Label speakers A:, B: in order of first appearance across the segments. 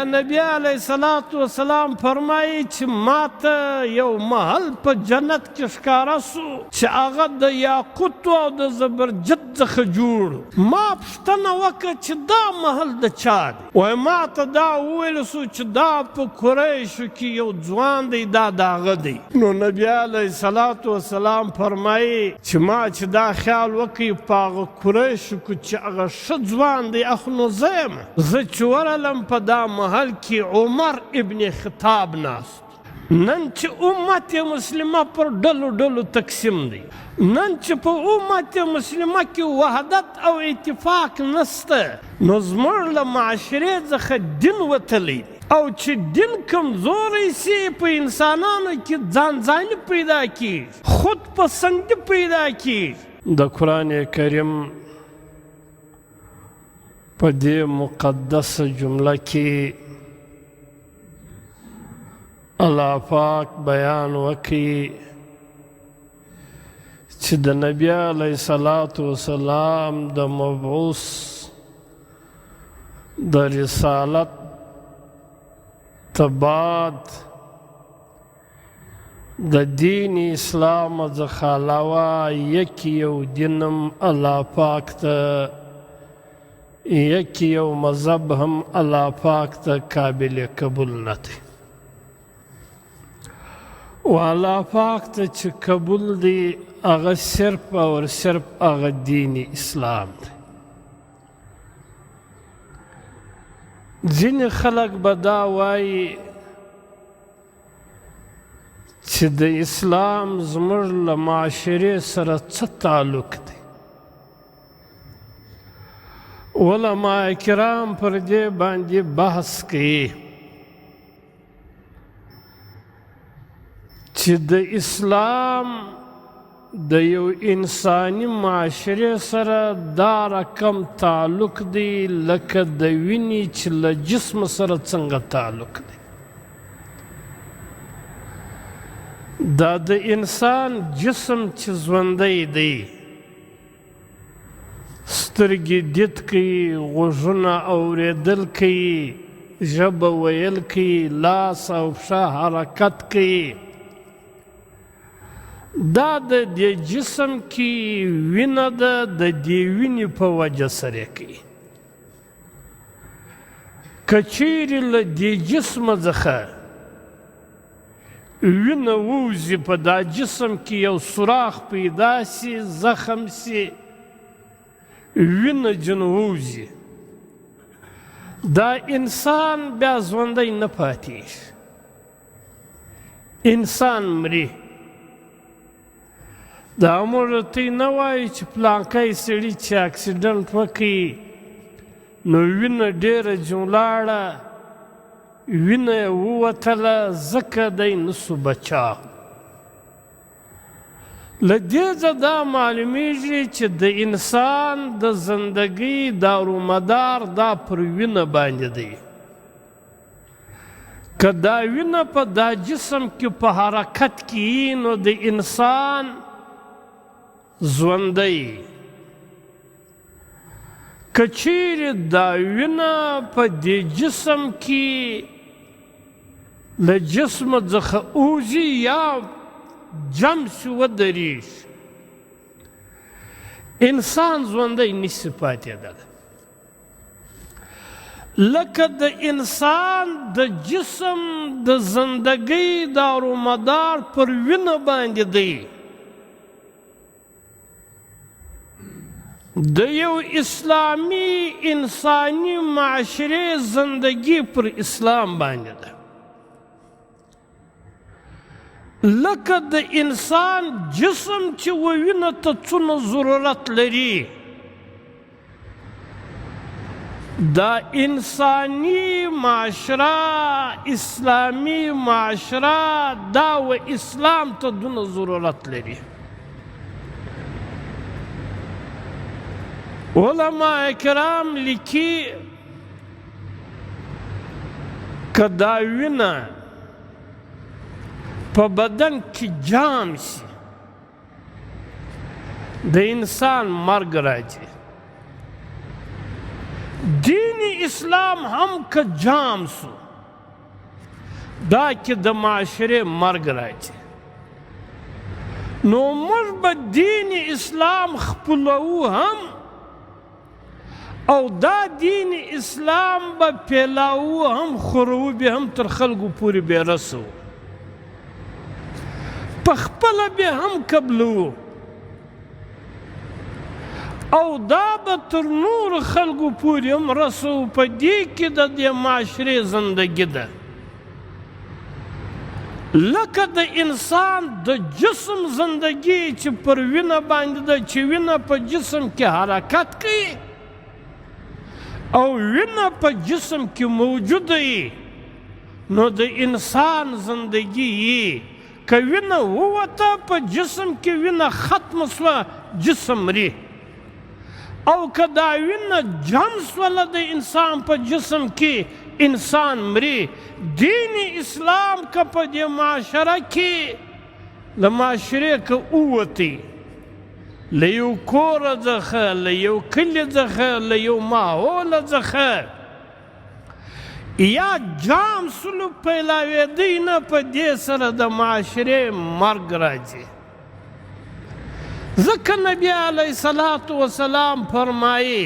A: نبی علیہ الصلوۃ والسلام فرمایي چې ماته یو محل په جنت کې ښکاره سو چې هغه د یاقوتو او د زبرجد څخه جوړ. ما پوښتنه وکړه چې دا محل د چا دی؟ وایي ماته دا وویل سو چې دا په قریشو کې یو ځوان دی، دا د هغه دی. نو نبی علیہ الصلوۃ والسلام فرمایي چې ما چې دا خیال وکړي په هغه قریشو کې چې هغه ښه ځوان دی، اخ نو زه یم. زه چې ورغلم په دا محل کې عمر ابن خطاب ناست. نن چې امت مسلمه پر ډلو ډلو تقسیم دی، نن چې په امت مسلمه کې وحدت او اتفاق نسته، نو زموږ له معاشرې څخه دین وتلی دی. او چې دین کمزوری سي په انسانانو کې ځانځاني پیدا کیږي، خود پسندي پیدا کیږي. د قرآن کریم په دې مقدس جمله کې الله پاک بیان وکړي چې د نبی علیه الصلاة والسلام د مبعوث د رسالت بعد د دین اسلام څخه علاوه یک یو دینم الله پاک ته یک یو مذهب هم الله پاک ته قابل قبول نه دی. و الله پاک ته چې قبول دی هغه صرف او صرف هغه دین اسلام دی. ځینې خلک به دا وایي چې د اسلام زموږ له معاشرې سره څه تعلق دی؟ علماء کرام پر دې باندې بحث کوي چې د اسلام د یو انساني معاشرې سره دا رقم تعلق دی لکه د وینې چې له جسم سره څنګه تعلق دی. دا د انسان جسم چې ژوندی دی، سترګې دید کوي، غوږونه اورېدل کوي، ژبه ویل کوي، لاس او پښه حرکت کوي، دا د دې جسم کې وینه ده، د دې وینې په وجه سره کوي. که چیرې له دې جسمه څخه وینه ووځي، په دا جسم کې یو سوراخ پیدا سي، زخم سي، وینه جن ووځي، دا انسان بیا ژوندی نه پاتېږي، انسان مري. دا موږ ته نه وایي چې پلانکی سړي چې اکسیډنټ وکړي نو وینه ډېره ځین ولاړه، وینه یې ووتله، ځکه دی نسو بچا. له دې ځه دا معلومیږي چې د انسان د زندګۍ دارومدار دا پر وینه باندې دی. که دا وینه په دا جسم کې په حرکت کې نو د انسان ژوندی. که چیرې دا وینه په دې جسم کې له جسمه څخه وځي یا جمع شي ودرېږي، انسان ژوندی نشي پاتېدلی. لکه د انسان د جسم د زندګۍ دارومدار پر وینه باندې دی، د یو اسلامي انساني معاشرې زندگی پر اسلام باندې ده. لکه د انسان جسم چې وینه ته څونه ضرورت لري، دا انسانی معاشره، اسلامی معاشره، دا و اسلام ته دونه ضرورت لري. علماء کرام لیکي که دا وینه په بدن کې جام شي، د انسان مرګ راځي. دین اسلام هم که جام سو دا کې د معاشرې مرګ راځي نو موږ به دین اسلام خپلوو هم او دا دین اسلام به پیلاوو هم خورو به هم تر خلکو پورې به رسو په خپله به هم قبلوو او دا به تر نور خلکو پورې هم رسو په دې کې د دې معاشرې زندګي ده لکه د انسان د جسم زندگی چې پر وینه باندې ده چې وینه په جسم کې حرکت کوي او وینه په جسم کې موجوده وي نو د انسان زندگی یې که وینه ووته په جسم کې وینه ختمه سوه جسم مري او که دا وینه جمع سوله د انسان په جسم کې انسان مري دین اسلام که په دې معاشره کې له معاشرې که ووتی له یو کوره څخه له یو کلي څخه له یو ماحوله څخه یا جام سلو پیلاوېدی نه په دې سره د معاشرې مرګ راځي ځکه نبي علیه الصلاة والسلام فرمایي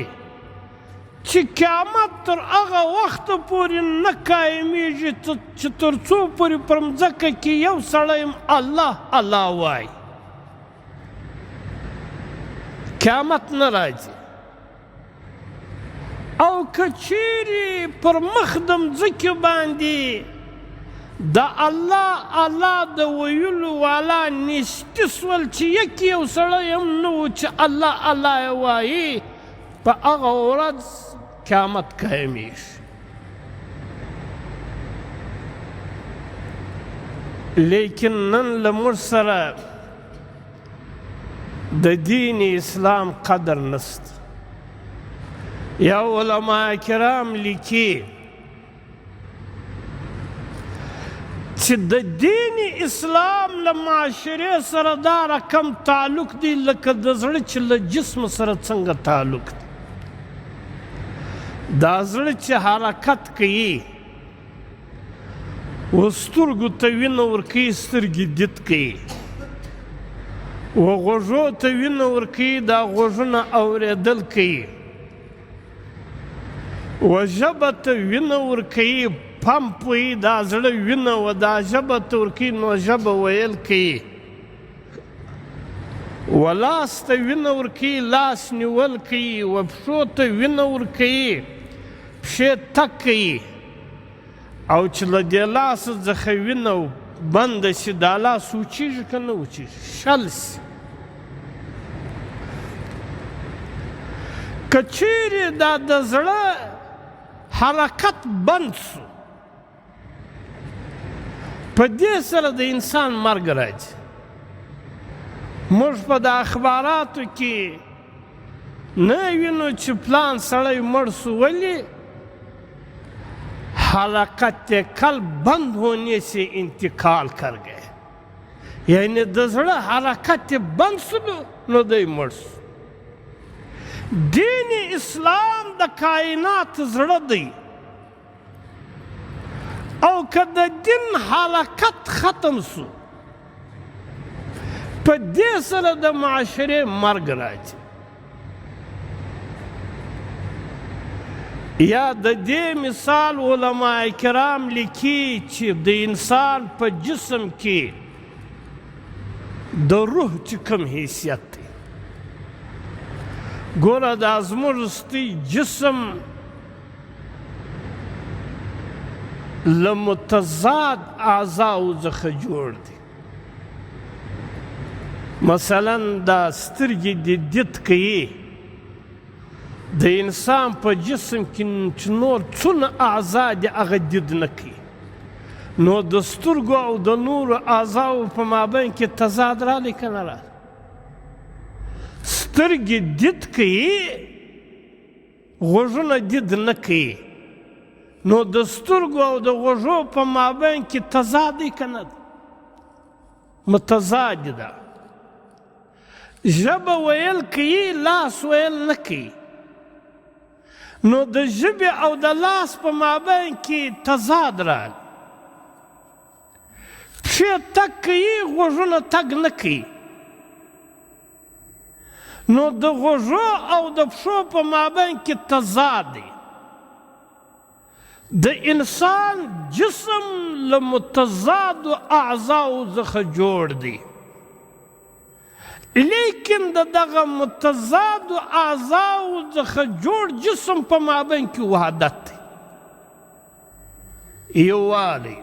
A: چې قیامت تر هغه وخته پورې نه قایمیږي چې تر څو پورې پر مځکه کې یو سړی الله الله وایي قیامت نه راځي او که چیرې پر مخ د مځکې باندې د الله الله د ویلو والا نشته سول چې یو سړی هم نه و چې الله الله یې وایي په هغه ورځ قیامت قایمیږي لیکن نن له موږ سره د دین اسلام قدر نشته یا علما کرام لیکي چې د دین اسلام له معاشرې سره دا رقم تعلق دی لکه د زړه چې له جسم سره څنګه تعلق دی دا زړه چې حرکت کوي و سترګو ته وینه ورکوي سترګې دید کوي و غوږو ته وینه ورکوي دا غوږونه اورېدل کوي و ژبه ته وینه ورکوي پمپ وي دا زړه وینه و دا ژبه ته ورکوي نو ژبه ویل کوي و لاس ته وینه ورکوي لاس نیول کوي و پښو ته وینه ورکوي پښې تک کوي او چې له دې لاس څخه وینه بنده شي دا لاس وچیږي که نه وچیږي شل شي که چیرې دا د زړه حرکت بند سو په دې سره د انسان مرګ راځي موږ په د اخباراتو کې نه وینو چې پلان سړی مړ سو ولې حرکت قلب بند ہونے سے انتقال کر گئے یعنی د زړه حرکت بند سلو نو دی مړ سو دین اسلام د کائنات زړه دی او که د دین حرکت ختم سو په دې سره د معاشرې مرګ راځي یا د دې مثال علما کرام لیکي چې د انسان په جسم کې د روح چې کوم حیثیت دی ګوره دا زموږ ستی جسم له متضاد اعضاو څخه جوړ دی مثلا دا سترګې د دید کوي د انسان په جسم کې چې نور څونه اعضا دي هغه دید نه کوي نو د سترګو او د نورو اعضاو په مابین کې تضاد رالی که نه رالی سترګې دید کوي غوږونه دید نه کوي نو د سترګو او د غوږو په مابین کې تضاد دی که نه دی متضاد ده ژبه ویل کوي لاس ویل نه کوي نو د ژبې او د لاس په مابین کې تضاد راغی. پښې تګ کوي، غوږونه تګ نه کوي. نو د غوږو او د پښو په مابین کې تضاد دی. د انسان جسم له متضادو اعضاو څخه جوړ دی، لیکن د دغه متضادو اعضاو څخه جوړ جسم په مابین کې وحدت دی، یووالی دی.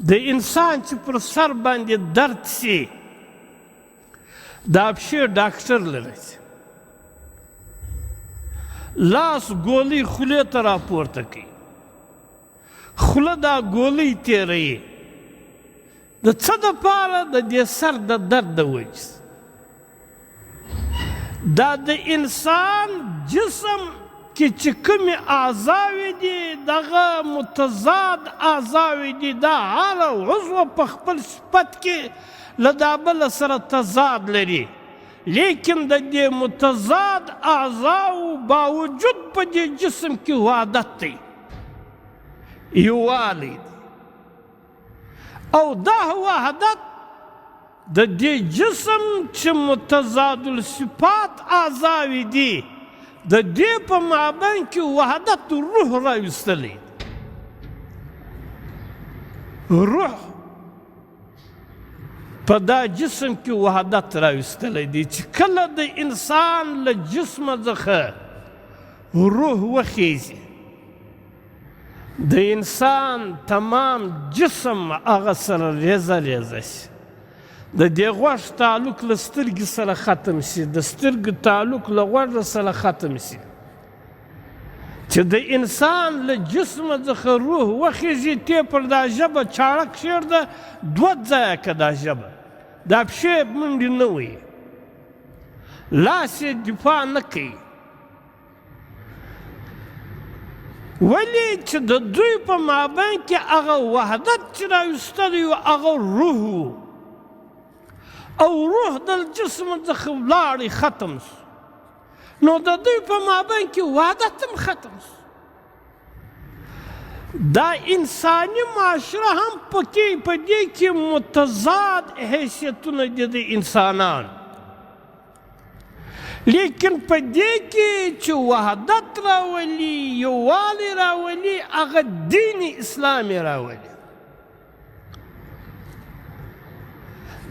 A: د انسان چې پر سر باندې درد سي، دا پښې ډاکټر لره سي، لاس ګولۍ خولې ته راپورته کوي، خوله دا ګولۍ تېروي. د څه دپاره؟ د دې سر د درد د وجې. دا د انسان جسم کې چې کومې اعضاوې دي، دغه متضاد اعضاوې دي، دا هر عضو په خپل صفت کې له دا بله سره تضاد لري، لیکن د دې متضاد اعضاو باوجود په دې جسم کې وحدت دی، یووالی دی. او دا وحدت د دې جسم چې متضاد الصفات اعضاوې دي، د دې په مابین کې وحدت روح راویستلی. روح په دا جسم کې وحدت راویستلی دی چې کله د انسان له جسمه څخه روح وخیزي، د انسان تمام جسم هغه سره ریزه ریزه شي. د دې غوږ تعلق له سترګې سره ختم شي، د سترګې تعلق له غوږ سره ختم شي. چې د انسان له جسمه څخه روح وخیزي، تی پر دا ژبه چاړه کښېږده، دوه ځایه که دا ژبه، دا پښې منډې نه وهي، لاس یې دفاع نه کوي. ولې چې د دوی په مابین کې هغه وحدت چې راویستلی و، هغه روح و، او روح د جسم څخه ولاړې ختم سو، نو د دوی په مابین کې وحدت هم ختم سو. دا انساني معاشره هم پکې په دې کې متضاد حیثیتونه دي د انسانان، لیکن په دې کې چې وحدت راولي، یووالی راولي، هغه دین اسلامي راولي.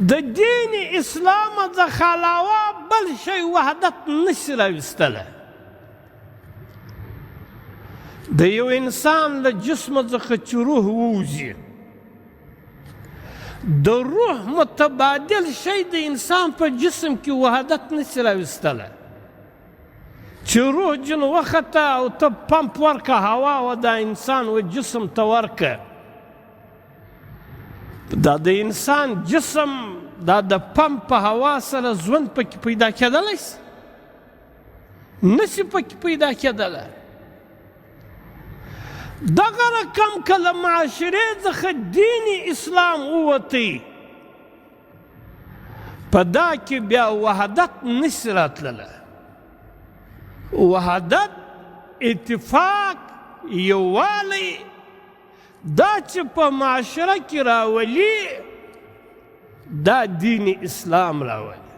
A: د دین اسلام څخه علاوه بل شی وحدت نشي راویستلی. د یو انسان له جسمه څخه چې روح ووځي، د روح متبادل شی د انسان په جسم کې وحدت نشي راویستلی. چې روح جن وخته او ته پمپ ورکه هوا و دا انسان و جسم ته ورکه، دا د انسان جسم دا د پمپ په هوا سره ژوند پکې پیدا کېدلی شي؟ نشي پکې پیدا کېدلی. دغه رقم که له معاشرې څخه دین اسلام ووتی، په دا کې بیا وحدت نشي راتللی. وحدت، اتفاق، یووالی، دا چې په معاشره کې راولي، دا دین اسلام راولي.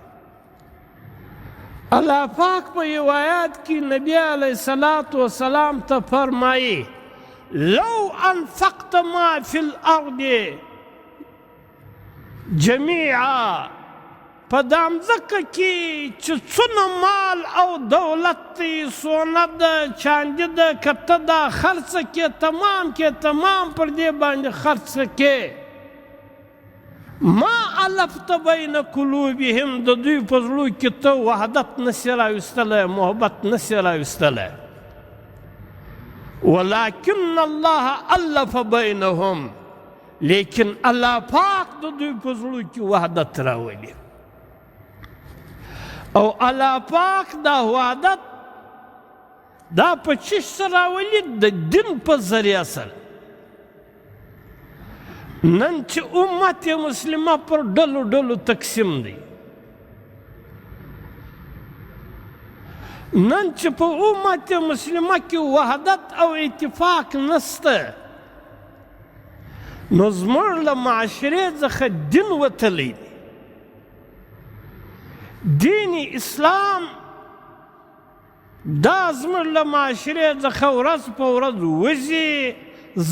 A: الله پاک په یو آیات کې نبی علیه الصلاة والسلام ته فرمایي: لو انفقت ما فی الارض جمیعا، په دا مځکه کې چې څونه مال او دولت دی، سونه ده، چاندي ده، که ته دا خرڅه کې تمام پر دې باندې خرڅه کې، ما الفت بین قلوبهم، د دوی په زړو کې ته وحدت نشي راویستلی، محبت نشي راویستلی. ولکن الله الف بینهم، لیکن الله پاک د دوی په زړو کې وحدت راولي. او الله پاک دا وحدت دا په چی سره راولي؟ د دین په ذریعه سره. نن چې امت مسلمه پر ډلو ډلو تقسیم دی، نن چې په امت مسلمه کې وحدت او اتفاق نسته نو زموږ له معاشرې څخه دین وتلی دی دین اسلام دا زموږ له معاشرې څخه ورځ په ورځ وځي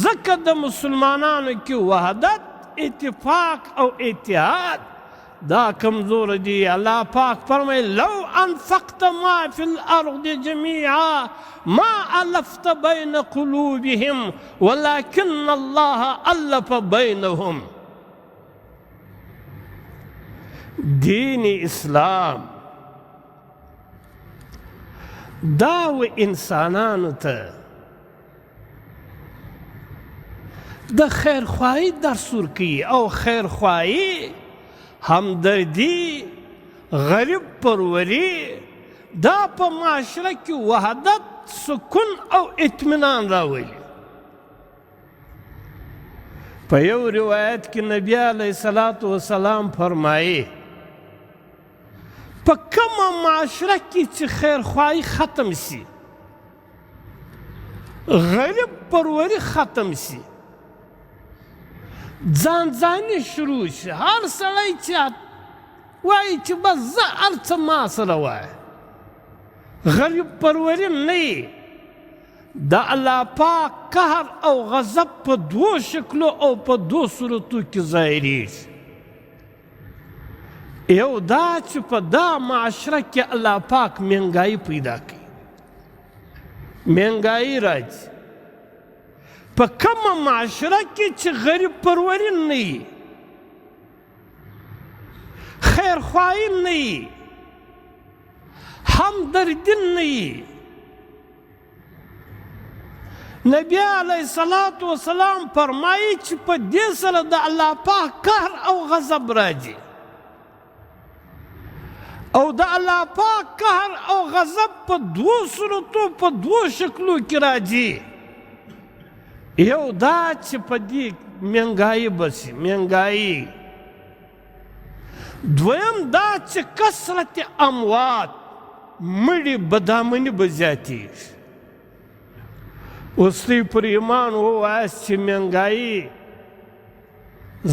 A: ځکه د مسلمانانو کې وحدت اتفاق او اتحاد دا کمزور دی اللہ پاک فرمائے لو انفقت ما فی الارض جميعا ما الفت بین قلوبهم ولكن اللہ الف بینهم دین اسلام داو انسانانو ته د خیر خواهی درس ورکوي او خیر خواهی همدردی غریب پروری دا په معاشره کې وحدت سکون او اطمینان راولي په یو روایت کې نبی علیه الصلاة والسلام فرمایي په کومه معاشره کې چې خیر خواهی ختم شي غریب پروری ختم شي ځانځاني شروع شي هر سړی چې وایي چې بس زه هر څه ما سره وایه غریب پروری نه یي د الله پاک قهر او غضب په دوو شکلو او په دوو صورتو کې ظاهریږي یو دا چې په دا معاشره کې الله پاک مهنګایي پیدا کوي مهنګایي راځي په کومه معاشره کې چې غریب پروری نه وي خیر خواهی نه وي همدردي نه وي نبی علیه الصلاة والسلام فرمایي چې په دې سره د الله پاک قهر او غضب راځي او د الله پاک قهر او غضب په دوو صورتو په دوو شکلو کې راځي یو دا چې په دې مهنګایي بسي مهنګایي دویم دا چې کثرت اموات مړي بدامني به زیاتېږي اوس دوی پر ایمان ووایاست چې مهنګایي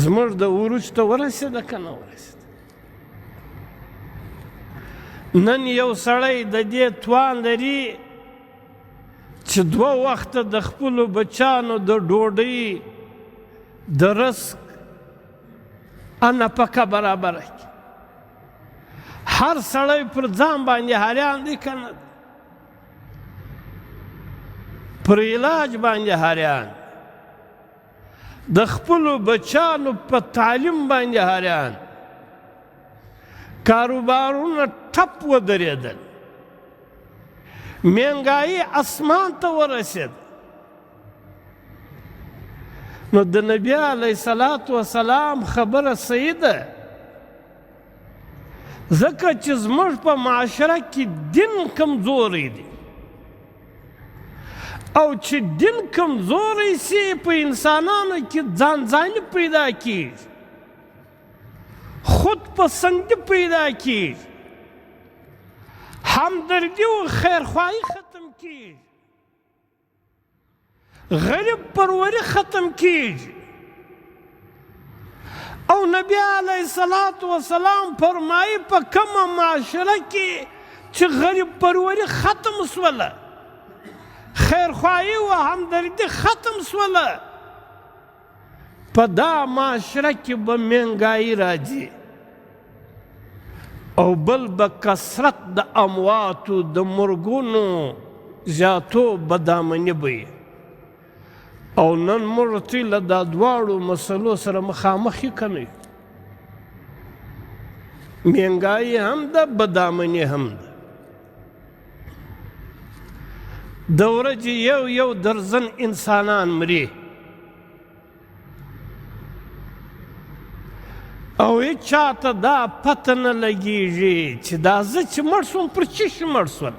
A: زموږ د عروج ته ورسېده که نه ورسېده نن یو سړی د دې توان لري چې دوه وخته د خپلو بچانو د ډوډۍ د رزق نفقه برابره کړي هر سړی پر ځان باندې حیران دی که نه پر علاج باندې حیران د خپلو بچانو په تعلیم باندې حیران کاروبارونه ټپ ودرېدل مهنګایي اسمان ته ورسېد نو د نبی علیه الصلاة والسلام خبره صحیح ده ځکه چې زموږ په معاشره کې دین کمزوری دی او چې دین کمزوری سي په انسانانو کې ځانځاني پیدا کیږي خود پسندی پیدا کیږي همدردی و خیرخواهی ختم کیږي غریب پروری ختم کیږي او نبی علیه الصلاة والسلام فرمایي په کومه معاشره کې چې غریب پروری ختم سوله خیرخواهی و همدردی ختم سوله په دا معاشره کې به مهنګایي راځي او بل به کثرت د امواتو د مرګونو زیاتو بدامني به وي او نن موږ ته له دا دواړو مسلو سره مخامخ یې که نه مهنګایي هم ده بدامني هم ده د ورځې یو درزن انسانان مري او هیچا ته دا پته نه لګېږي چې دا زه چې مړ شوم پر څه شي مړ شول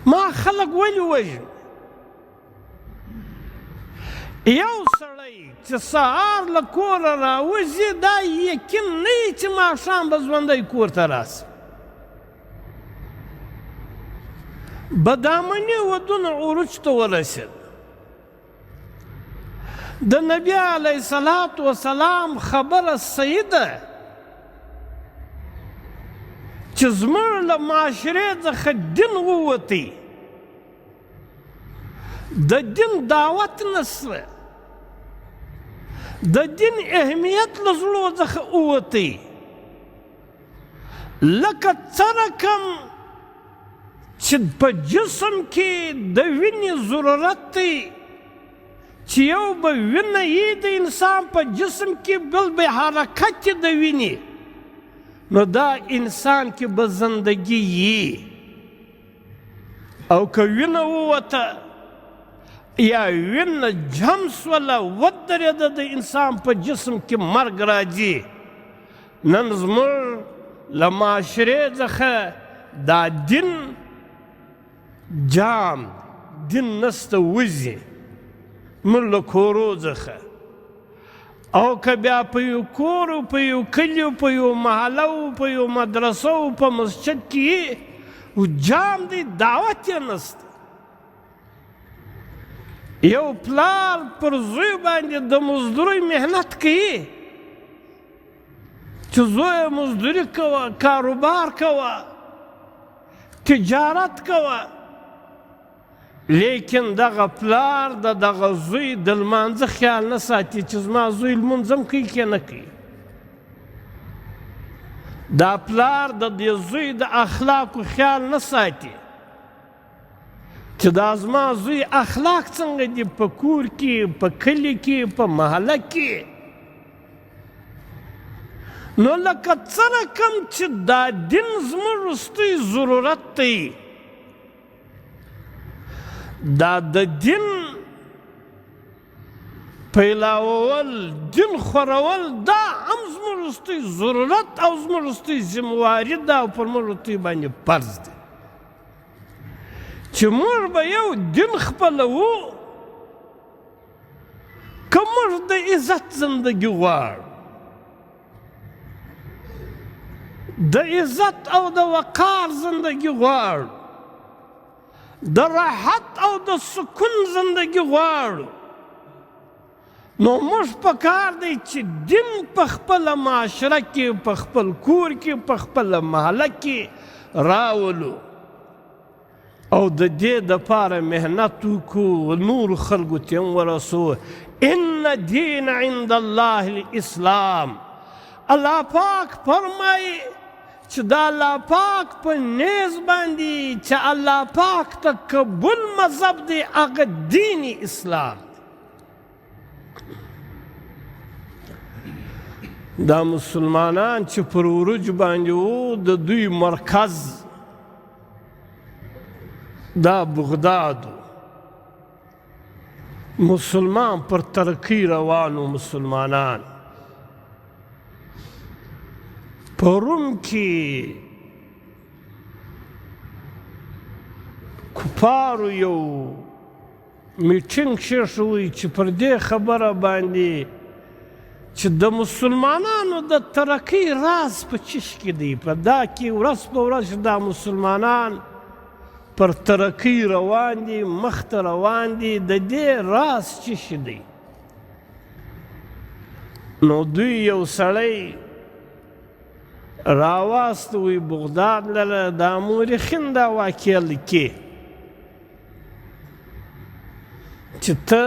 A: ما خلک ولې وژني یو سړی چې سهار له کوره راوځي دا یقین نه وي چې ماښام به ژوندی کور ته راسي بدامني ودونه عروج ته ورسېد. د نبي علیه الصلاة وسلام خبره صحیح ده چې زموږ له معاشرې څخه دین ووتی، د دین دعوت نشته، د دین اهمیت له زړو څخه ووتی. لکه څرنګه چې په جسم کې د وینې ضرورت دی، چې یو به وینه یي د انسان په جسم کې، بل به حرکت د وینې، نو دا انسان کې به زندگی یي. او که وینه ووته یا وینه جم سوله ودرېده، د انسان په جسم کې مرګ راځي. نن زموږ له معاشرې څخه دا دین جام دین نسته وځي موږ له کورو څخه. او که بیا په یو کور و په یو کلي و په یو محله و په یو مدرسه و په مسجد کې و جام دی، دعوت یې نسته. یو پلار پر زوی باندې د مزدورۍ محنت کوي چې زویه مزدوري کوه، کاروبار کوه، تجارت کوه، لیکن دغه پلار د دغه زوی د لمانځه خیال نه ساتي چې زما زوی لمونځ هم کوي که نه کوي. دا پلار د دې زوی د اخلاقو خیال نه ساتي چې دا زما زوی اخلاق څنګه دي په کور کې، په کلي کې، په محله کې. نو لکه څرنګه چې دا دین زموږ وروستی ضرورت دی، دا د دین پیلاول، دین خورول، دا هم زموږ وروستی ضرورت او زموږ وروستی ذمهواري ده او پر موږ وروستی باندې فرض دی چې موږ به یو دین خپلوو که موږ د عزت زندگی غواړو، د عزت او د وقار زندگی غواړو، د راحت او د سکون زندگی غواړو، نو موږ پکار دی چې دین په خپله معاشره کې، په خپل کور کې، په خپله محله کې راولو او د دې دپاره محنت وکړو، نورو خلکو ته هم ورسو. ان دین عند الله الاسلام. الله پاک فرمایي چې دا الله پاک په نیز باندې چې الله پاک ته قبول مذهب دی، هغه دین اسلام. دا مسلمانان چې پر عروج باندې وو، د دوی مرکز دا بغداد، مسلمان پر ترقی روانو. مسلمانان په روم کې کفارو یو میټینګ شوی چې پر دې خبره باندې چې د مسلمانانو د ترقی راز په چیش کې دی، په دا کې ورځ په ورځ دا مسلمانان پر ترقی روان دي، مخ ته روان دي. د دې راز چیش دی؟ نو دوی یو سړی راواست وی بغداد لره، دا مورخین دا واقعه لیکي چې ته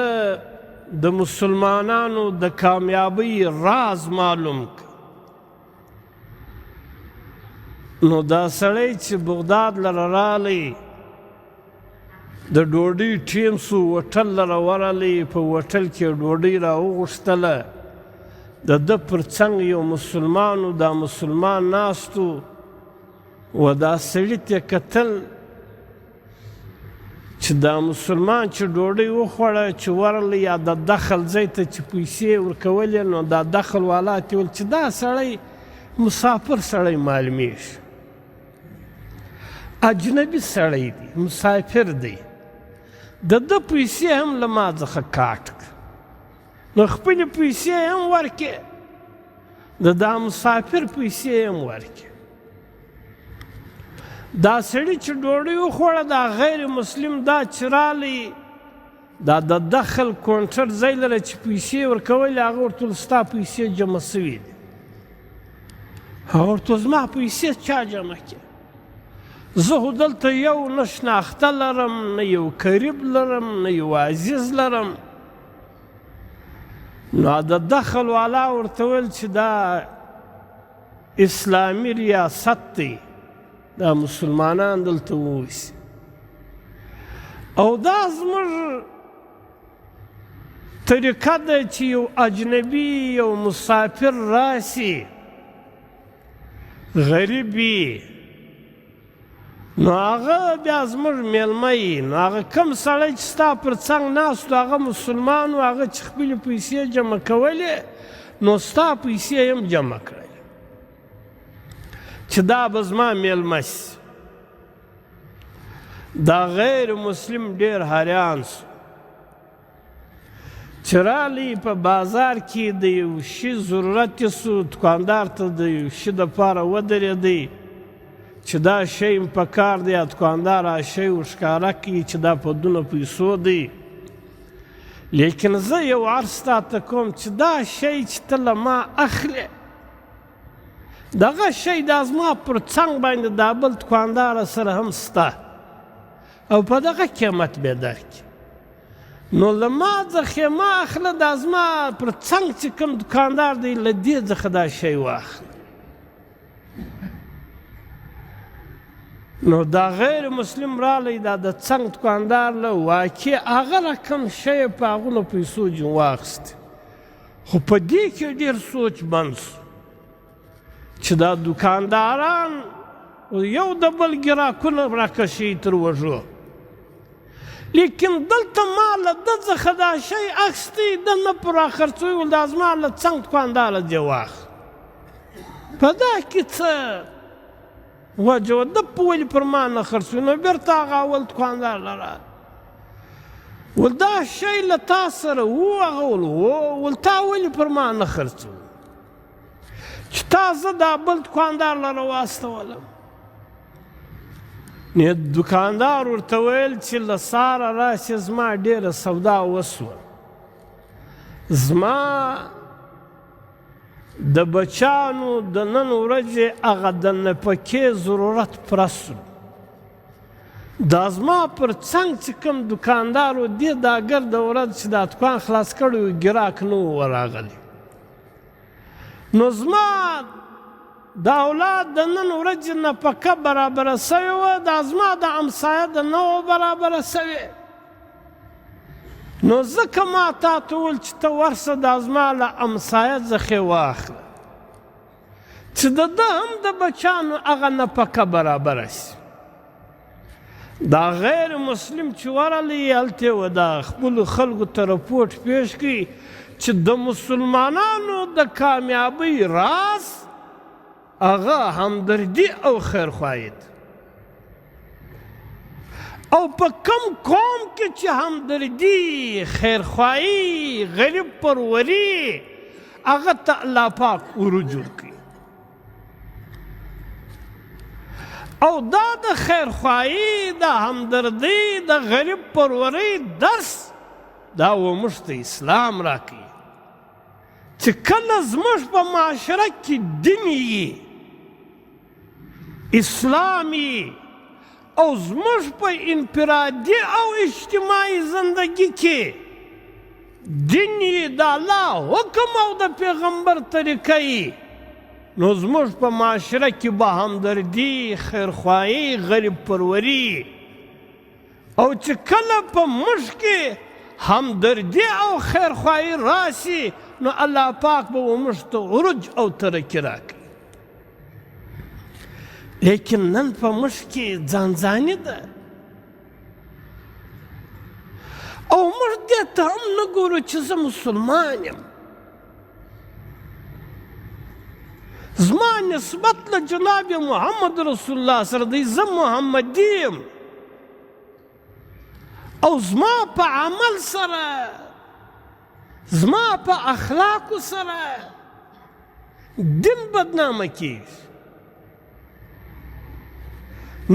A: د مسلمانانو د کامیابی راز معلوم که. نو دا سړی چې بغداد لره رالی، د ډوډۍ ټیم سو، وټل لره ورلی، په وټل کې ډوډۍ راوغوښتله. د ده پر څنګ یو مسلمانو، دا مسلمان ناستو و دا سړي ته کتل چې دا مسلمان چې ډوډۍ وخوړه چې ورلی یا د دخل ځای ته چې پیسې ورکولې، نو دا دخل والا ته ویل چې دا سړی مسافر سړی معلومیږي، اجنبي سړی دی، مسافر دی، د ده پیسې هم له ما څخه کاټ کړه، نو خپلې پیسې هم ورکړې، د دا مسافر پیسې هم ورکړې. دا سړي چې ډوډۍ وخوړه دا غیر مسلم دا چې رالی دا د دخل کونټر ځای لره چې پیسې ورکولې هغه ورته ویل ستا پیسې جمع سوي دي هغه ورته ویل زما پیسې چا جمع کړې زه خو دلته یو نه شناخته لرم نه یو قریب لرم نه یو عزیز لرم نو د دخل والا ورته ویل چې دا اسلامي ریاست دی دا مسلمانان دلته واوسي او دا زموږ طریقه ده چې یو اجنبي یو مسافر راسي غریب وي نو هغه بیا زموږ میلمه یي نو هغه کوم سړی چې ستا پر څنګ ناست و هغه مسلمان و هغه چې خپلې پیسې جمع کولې نو ستا پیسې هم جمع کړلې چې دا به زما میلمه سي دا غیر مسلم ډېر حیران سو چې رالی په بازار کې د یو شي ضرورت یې سو دوکاندار ته د یو شي دپاره ودرېدی چې دا شی م پکار دی دوکاندار هغه شی ورښکاره کړي چې دا په دونه پیسو دی لیکن زه یو عرض تاته کوم چې دا شی چې ته له ما اخلې دغه شی دا زما پر څنګ باندې دا بل دوکاندار سره هم سته او په دغه قیمت به درکړي نو له ما څخه ما اخله دا زما پر څنګ چې کوم دوکاندار دی له دې څخه دا شی واخله نو دا غیر مسلم رالی دا د څنګ دوکاندار له واقع هغه رقم شی په هغونو پیسو جون واخیستې خو په دې کې ډېر سوچ بند سو چې دا دوکانداران یو د بل ګراکونه راکشي تر وږو لیکن دلته ما له ده څخه دا شی اخیستی ده نه پر راخرڅوي ول دا زما له څنګ دوکانداره دې واخله په دا کې څه وجه وه ده په ولې پر ما نه خرڅوي نو بېرته هغه اول دوکاندار له راغی ول دا شی له تا سره و هغه ول ول تا ولې پر ما نه خرڅوي چې تا زه دا بل دوکاندار لره واستولم نو دوکاندار ورته ویل چې له ساره راسې زما ډېره سودا وسوه زما د بچانو د نن ورځې هغه د نفقې ضرورت پوره سو دا زما پر څنګ چې کوم دوکاندار و دې دا ګرده ورځ چې دا دوکان خلاص کړی و ګراک نه و ورغلی نو زما د اولاد د نن ورځې نفقه برابره سوې وه دا زما د امسایه د نه وه برابره سوې نو ځکه ما تا ته وویل چې ته ورسه دا زما له امسایه څخې واخله چې د ده هم د بچانو هغه نفقه برابره سي دا غیر مسلم چې ورغلی هلته یې د خپلو خلکو ته رپوټ پیش کړي چې د مسلمانانو د کامیابۍ راز هغه همدردي او خیرخواهي ده او په کوم قوم کې چې همدردي خیرخواهي غریب پروري هغه ته الله پاک ورجوع کوي او دا د خیرخواهي د همدردي د غریب پروري درس دا و موږ ته اسلام راکوي چې کله زموږ په معاشره کې دین وي اسلامي او زموږ په انفرادي او اجتماعي زندگی کې دین یې د الله حکم او د پیغمبر طریقه یې نو زموږ په معاشره کې به همدردي خیرخواهي غریب پروري او چې کله په موږ کې همدردي او خیرخواهي راشي نو الله پاک به موږ ته عروج او ترقي راکړي لیکن نن په موږ کې ځانځاني ده او موږ دې ته هم نه ګورو چې زه مسلمان یم زما نسبت له جناب محمد رسول الله سره دی زه محمدي یم او زما په عمل سره زما په اخلاقو سره دین بدنامه کیږي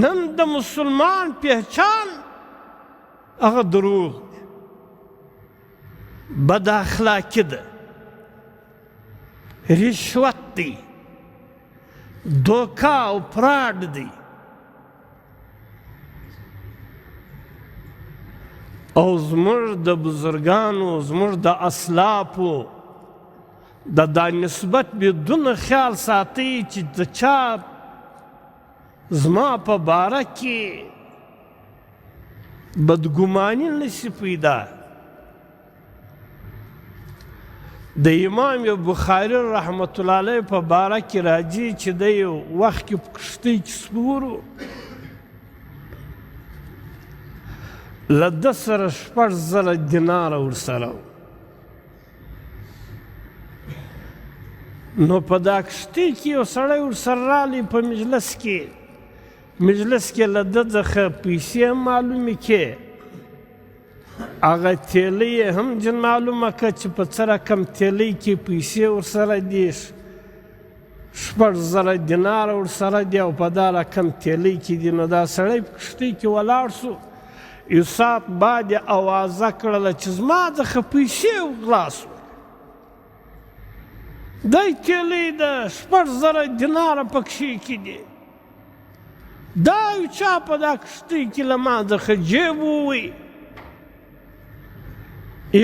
A: نن د مسلمان پہچان هغه دروغ بد اخلاقی ده رشوت دی دوکا او پراډ دی او زموږ د بزرګانو زموږ د اسلافو دا نسبت بدون خیال ساتي چې د چا زما په باره کې بدګماني نشي پیدا د امام بخاري رحمت الله علیه په باره کې راځي چې د یو وخت کې په کښتۍ کې سپورو له ده سره 6,000 دیناره ورسره نو په دا کښتۍ کې یو سړی ورسره رالی په مجلس کې له ده څخه پیسې هم معلومې کې هغه تیلی یې هم جن معلومه که چې په څه رقم تیلی کې پیسې ورسره دي 6,000 دیناره ورسره دي او په دا رقم تیلی کې دي نو دا سړی په کښتۍ کې ولاړ سو یو ساعت بعد یې اوازه کړله چې زما څخه پیسې وغلا سوه دی تیلی د 6,000 دیناره پکښې کې دي دا یو چا په دا کښتۍ کې له ما څخه جیب ووی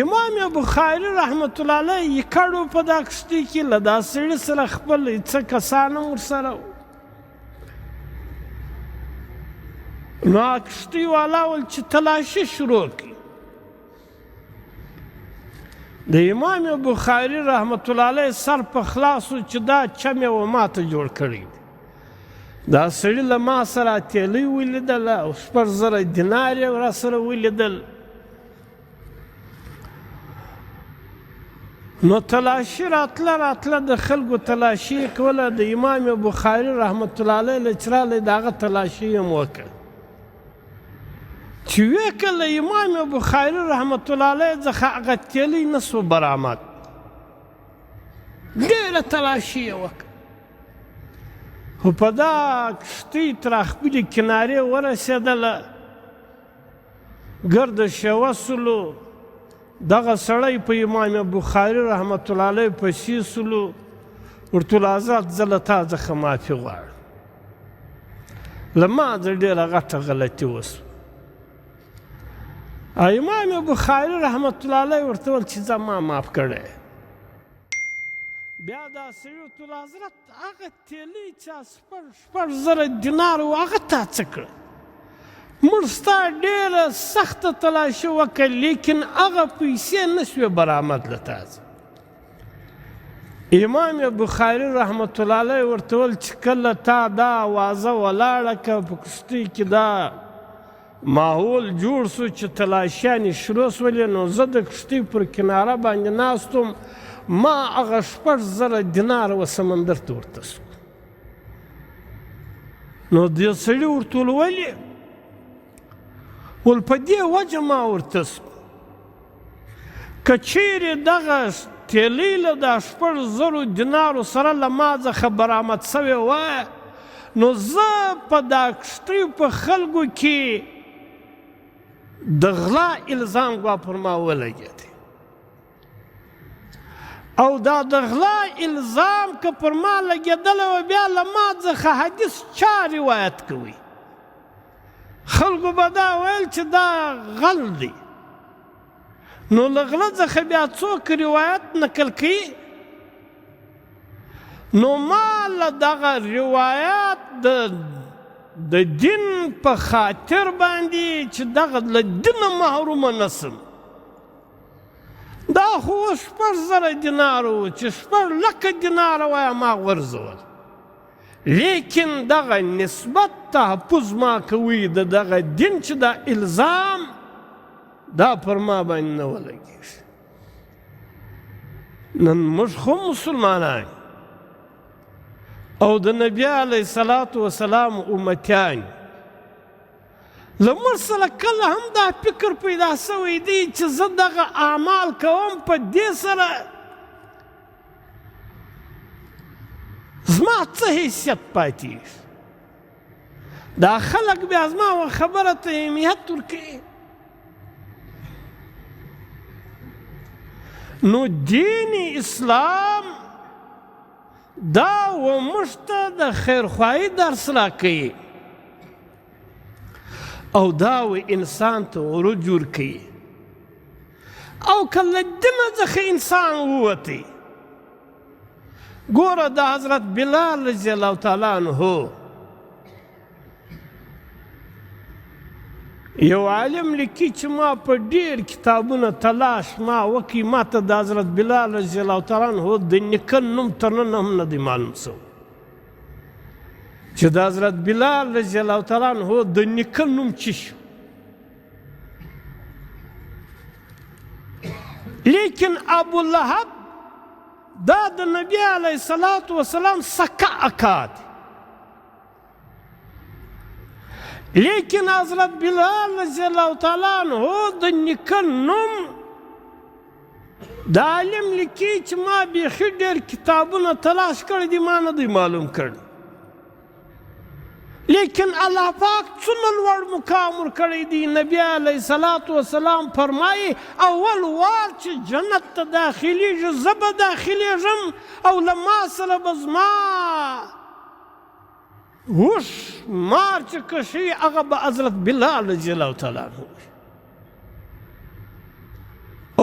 A: امام بخاري رحمت الله علیه یې کړو په دا کښتۍ کې له دا سړي سره خپل څه کسان هم ورسره وو نو هغه کښتۍ والا ول چې تلاشي شروع کړي د امام بخاري رحمت الله علیه سر په خلاصو چې دا چم یې و ماته جوړ کړی دا سړي له ما سره تیلی ولیدل او 6,000 دینار یې راسره ولیدل نو تلاشي راتله د خلکو تلاشي یې کوله د امام بخاري رحمت الله علیه له چې رالی د هغه تلاشي یې هم وکړه چې ویې کله امام بخاري رحمت الله علیه څخه هغه تیلی نه سو برآمد ډېره تلاشي یې وکړه خو په دا کښتۍ تر خپلې کنارې ورسېدله ګرد شوه سلو دغه سړی په امام بخاري رحمت الله علیه پسې سلو ورته ویل حضرت زه له تا څخه معافي غواړم له ما څه ډېره غټه غلطي وسوه امام بخاري رحمت الله علیه ورته ویل چې ځه ما معاف کړی بیا دا سړي ورته ویل حضرت هغه تیلی چې 6,000 دینار و هغه تا څه کړه موږ ستا ډېره سخته تلاشي وکړه لیکن هغه پیسې نه سوې برآمد له تا امام بخاري رحمت الله علیه ورته ویل چې کله تا دا اوازه ولاړه که په کښتۍ کې دا ماحول جوړ سو چې تلاشیانې شروع سولې نو زه د کښتۍ پر کناره باندې ناست وم ما هغه 6,000 دیناره و سمندر ته ورته سو نو دې سړي ورته ویل ولې ول په دې وجه ما ورته سو که چیرې دغه تیلی له دا 6,000 دینارو سره له ما څخه برآمد سوې وای نو زه په دا کښتۍ په خلکو کې د غلا الزام ګوا پر ما ولګېدی او دا د غلا الزام که پر ما لګېدلی و بیا له ما څخه حدیث چا روایت کوي خلکو به دا ویل چې دا غل دی نو له غله څخه بیا څوک روایت نقل کوي نو ما له دغه روایت د دین په خاطر باندې چې دغه له دینه محرومه نسم دا خو 6,000 دیناره و چې 6,00,000 دیناره وایه ما غورځول لیکن دغه نسبت تحفظ ما کوي د دغه دین چې دا الزام دا پر ما باندې نه ولګېږي نن موږ خو مسلمانان او د نبي علیه الصلاة والسلام امتیان له موږ سره کله هم دا فکر پیدا سوی دی چې زه دغه اعمال کوم په دې سره زما څه حیثیت پاتې دا خلق بیا زما و خبره ته اهمیت ورکوي. نو دین اسلام دا و موږ ته د خیرخواهي درس راکوي او دا و انسان ته عروج ورکوي. او که له دینه څخه انسان ووتی، ګوره د حضرت بلال رضی الله تعالی عنه یو عالم لیکي چې ما په ډېر کتابونه تلاش ما وکړي، ما ته د حضرت بلال رضی الله تعالی عنه د نیکه نوم تر نن هم نه دی معلوم سوی چې د حضرت بلال رضی الله تعالی عنه د نیکه نوم څه شو. لیکن ابو لهب دا د نبی علیه الصلاة والسلام سکه اکا دی، لیکن حضرت بلال رضی الله تعالی عنه د نیکه نوم د عالم لیکي چې ما بیخي ډېر کتابونه تلاش کړي دي ما نه دی معلوم کړي، لیکن الله پاک څومره لوړ مقام ورکړی دی. نبی علیه الصلاة والسلام فرمایي اول وار چې جنت ته داخلیږي زه به داخلیږم او له ما سره به زما هوش مار چې کشي هغه به حضرت بلال رضی الله تعالی عنه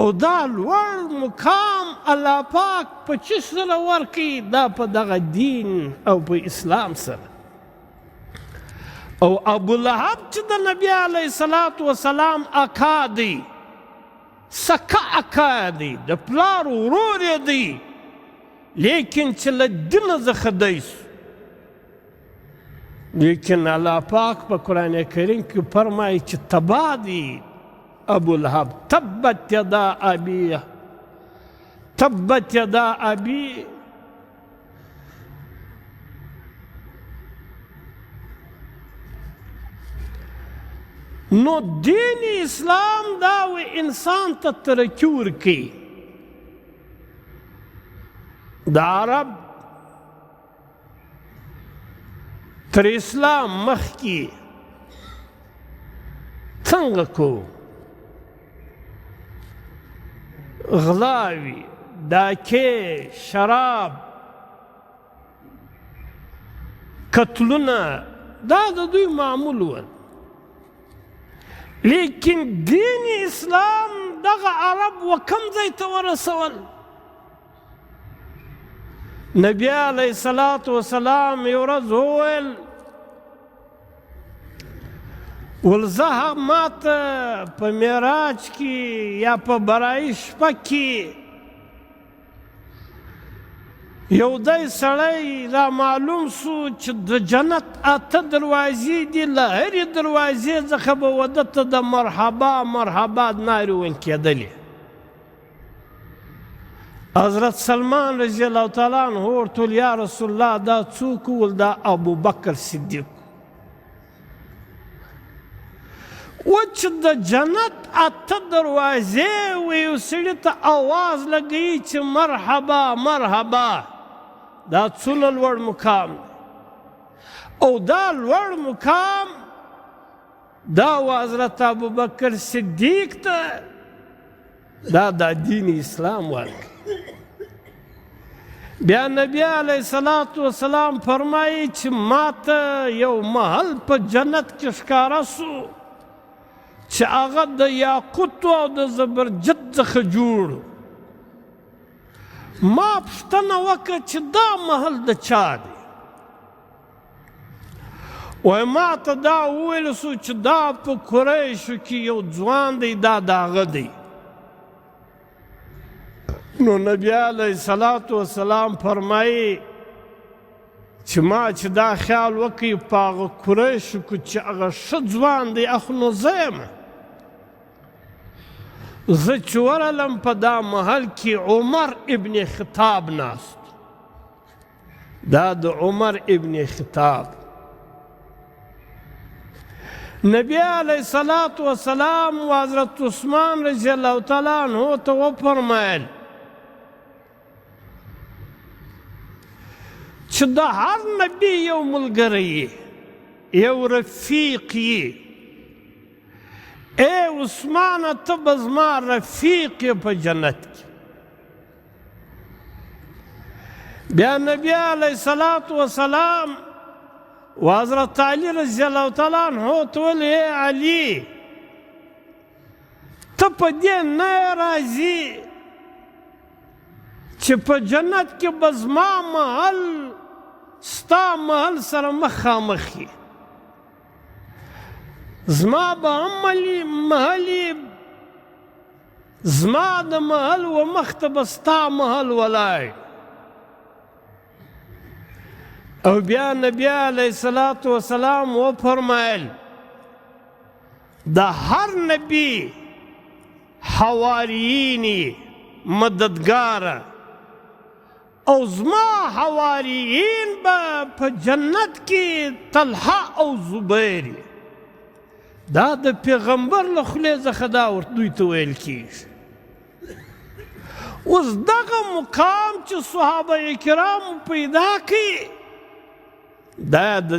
A: او دا لوړ مقام الله پاک په چی سره ورکوي؟ دا په دغه دین او په اسلام سره. او ابو لهب چې د نبی علیه الصلاة والسلام اکا دی، سکه اکا دی، د پلار ورور یې دی، لیکن چې له دینه څخه دی سو. لیکن الله پاک په قرآن کریم کې فرمایي چې تباه دی ابو لهب، تبت یدا ابی تبت یدا ابی. نو دین اسلام دا و انسان ته ترقي ورکوي. د عرب تر اسلام مخکې څنګه کو؟ غلاوي، ډاکې، شراب، قتلونه دا د دوی معمول ول. لیکن دین اسلام دغه عرب و کم ځای ته ورسول؟ نبی علیه الصلاة والسلام یو ورځ وویل ولزه ما ته په معراج کې یا په برایي شپه کې یو دی سړی را معلوم سو چې د جنت 8 دروازې دي، له هرې دروازې څخه به وده ته د مرحبا مرحبا نارې ویل کېدلې. حضرت سلمان رضی الله تعالی عنه ورته ویل یا رسول الله دا څوک ویل دا ابوبکر صدیق و چې د جنت 8 دروازې و یو سړي ته اواز لګوي چې مرحبا مرحبا، دا څومره لوړ مقام دی. او دا لوړ مقام دا و حضرت ابوبکر صدیق ته دا د دین اسلام ورکړي. بیا نبی علیه الصلاة والسلام فرمایي چې ما ته یو محل په جنت کې ښکاره سو چې هغه د یاقوتو او د زبرجد څخه جوړ. ما پوښتنه وکړه چې دا محل د چا دی؟ وایي ما ته دا وویل سو چې دا په قریشو کې یو ځوان دی، دا د هغه دی. نو نبی علیه الصلاة والسلام فرمایي چې ما چې دا خیال وکړي په هغه قریشو کې چې هغه ښه ځوان دی اخو نو زه یم. زه چې ورغلم په دا محل کې عمر ابن خطاب ناست، دا د عمر ابن خطاب. نبی علیه الصلاة والسلام و حضرت عثمان رضی الله تعالی عنه ته وفرمایل چې د هر نبي یو ملګری یو رفیق یې. ای عثمانه ته به زما رفیق یې په جنت کې. بیا نبی علیه الصلاة والسلام و حضرت علی رضی الله تعالی عنہ ته ویل ای علي ته په دې نه راځي چې په جنت کې به زما محل ستا محل سره مخامخ وي. زما به محل زما د محل و مخ ته به ستا محل ولاړ. او بیا نبی علیه الصلاة والسلام وفرمایل د هر نبی حواریین مددگار او زما حواریین به په جنت کې طلحه او زبیر. دا د پیغمبر له خولې څخه دا دوی ته ویل کېږي. اوس دغه مقام چې صحابه کرامو پیدا کړي دا د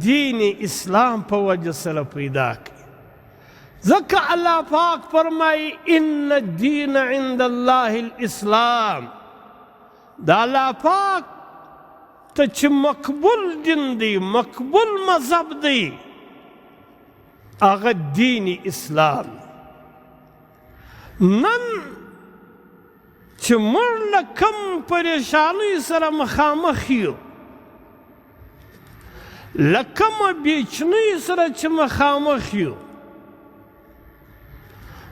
A: دین اسلام په وجه سره پیدا کړي. ځکه الله پاک فرمایي ان الدین عند الله الاسلام. دا الله پاک ته چې مقبول دین دی، مقبول مذهب دی، هغه دین اسلام. نن چې موږ له کوم پریشانیو سره مخامخ یو، له کومه بېچنیو سره چې مخامخ یو،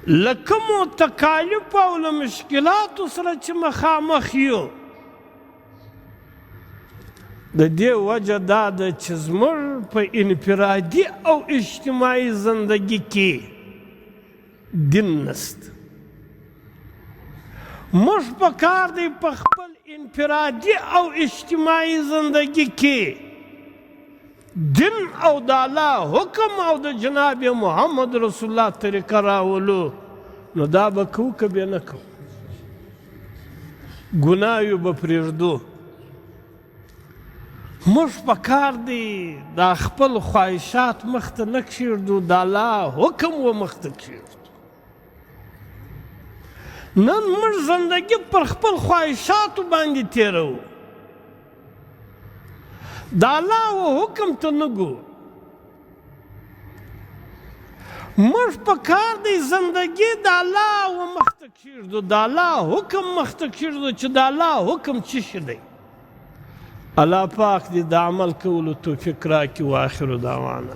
A: له کومو تکالیفو او له مشکلاتو سره چې مخامخ یو، د دې وجه دا ده چې زموږ په انفرادي او اجتماعي زندگی کې دین نشته. موږ پکار دی په خپل انفرادي او اجتماعي زندگی کې دین او د الله حکم او د جناب محمد رسول الله طریقه راولو. نو دا به کوو که بیا نه کوو؟ ګناه به پرېږدو. موږ پکار دی دا خپل خواهشات مخته نه کښېږدو، د الله حکم و مخته کښېږدو. نن موږ زندگی پر خپل خواهشاتو باندې تېروو، د الله و حکم ته نه ګورو. موږ پکار دی زندگی د الله و مخته کښېږدو، د الله حکم مخته کښېږدو چې د الله حکم څه شی دی. الله پاک دې د عمل کولو توفیق راکړي. و آخر دعوانا